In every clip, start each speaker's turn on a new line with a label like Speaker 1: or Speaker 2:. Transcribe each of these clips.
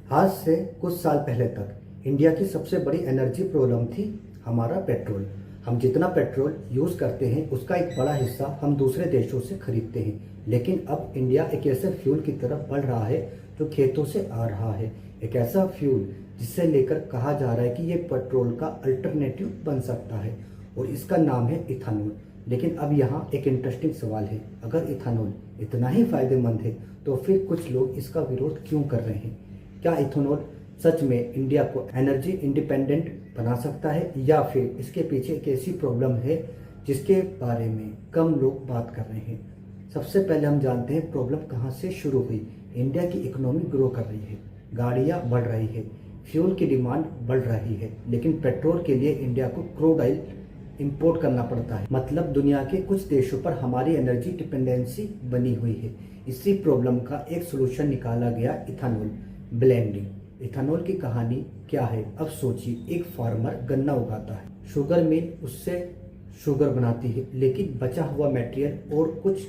Speaker 1: आज से कुछ साल पहले तक इंडिया की सबसे बड़ी एनर्जी प्रॉब्लम थी हमारा पेट्रोल। हम जितना पेट्रोल यूज़ करते हैं उसका एक बड़ा हिस्सा हम दूसरे देशों से खरीदते हैं। लेकिन अब इंडिया एक ऐसे फ्यूल की तरफ बढ़ रहा है जो खेतों से आ रहा है। एक ऐसा फ्यूल जिसे लेकर कहा जा रहा है कि ये पेट्रोल का अल्टरनेटिव बन सकता है और इसका नाम है इथानॉल। लेकिन अब यहाँ एक इंटरेस्टिंग सवाल है, अगर इथानॉल इतना ही फायदेमंद है तो फिर कुछ लोग इसका विरोध क्यों कर रहे हैं? क्या इथेनॉल सच में इंडिया को एनर्जी इंडिपेंडेंट बना सकता है या फिर इसके पीछे एक ऐसी प्रॉब्लम है जिसके बारे में कम लोग बात कर रहे हैं? सबसे पहले हम जानते हैं प्रॉब्लम कहाँ से शुरू हुई। इंडिया की इकोनॉमी ग्रो कर रही है, गाड़ियाँ बढ़ रही है, फ्यूल की डिमांड बढ़ रही है, लेकिन पेट्रोल के लिए इंडिया को क्रूड ऑयल इंपोर्ट करना पड़ता है। मतलब दुनिया के कुछ देशों पर हमारी एनर्जी डिपेंडेंसी बनी हुई है। इसी प्रॉब्लम का एक सोल्यूशन निकाला गया, इथानॉल ब्लेंडिंग। इथानॉल की कहानी क्या है? अब सोचिए, एक फार्मर गन्ना उगाता है, शुगर मिल उससे शुगर बनाती है, लेकिन बचा हुआ मटेरियल और कुछ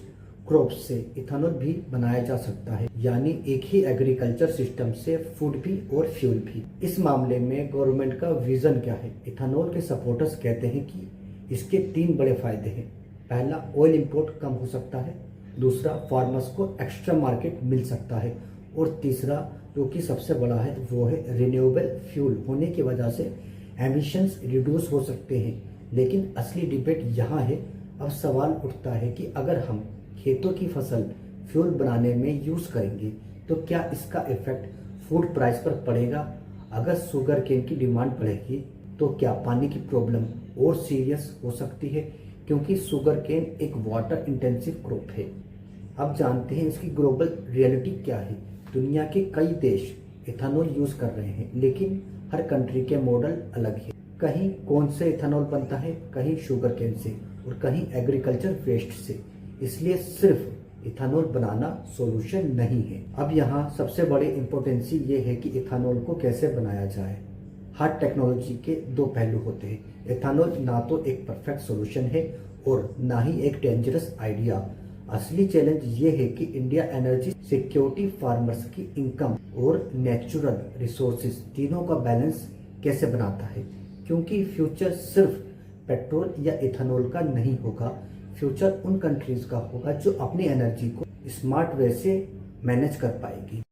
Speaker 1: क्रॉप्स से इथानॉल भी बनाया जा सकता है। यानी एक ही एग्रीकल्चर सिस्टम से फूड भी और फ्यूल भी। इस मामले में गवर्नमेंट का विजन क्या है? इथानॉल के सपोर्टर्स कहते हैं कि इसके 3 बड़े फायदे हैं। पहला, ऑयल इंपोर्ट कम हो सकता है। दूसरा, फार्मर्स को एक्स्ट्रा मार्केट मिल सकता है। और तीसरा, जो कि सबसे बड़ा है, वो है रिन्यूएबल फ्यूल होने की वजह से एमिशंस रिड्यूस हो सकते हैं। लेकिन असली डिबेट यहाँ है। अब सवाल उठता है कि अगर हम खेतों की फसल फ्यूल बनाने में यूज करेंगे तो क्या इसका इफेक्ट फूड प्राइस पर पड़ेगा? अगर शुगर केन की डिमांड बढ़ेगी तो क्या पानी की प्रॉब्लम और सीरियस हो सकती है, क्योंकि शुगर केन एक वाटर इंटेंसिव क्रॉप है। अब जानते हैं इसकी ग्लोबल रियलिटी क्या है। दुनिया के कई देश इथानॉल यूज कर रहे हैं, लेकिन हर कंट्री के मॉडल अलग है। कहीं कौन से इथानॉल बनता है, कहीं शुगर केन से और कहीं एग्रीकल्चर वेस्ट से। इसलिए सिर्फ इथानॉल बनाना सॉल्यूशन नहीं है। अब यहाँ सबसे बड़ी इम्पोर्टेंसी ये है कि इथानॉल को कैसे बनाया जाए। हर टेक्नोलॉजी के 2 पहलू होते हैं। इथानॉल ना तो एक परफेक्ट सॉल्यूशन है और ना ही एक डेंजरस आइडिया। असली चैलेंज ये है कि इंडिया एनर्जी सिक्योरिटी, फार्मर्स की इनकम और नेचुरल रिसोर्सेज तीनों का बैलेंस कैसे बनाता है। क्योंकि फ्यूचर सिर्फ पेट्रोल या इथानॉल का नहीं होगा, फ्यूचर उन कंट्रीज का होगा जो अपनी एनर्जी को स्मार्ट वे से मैनेज कर पाएगी।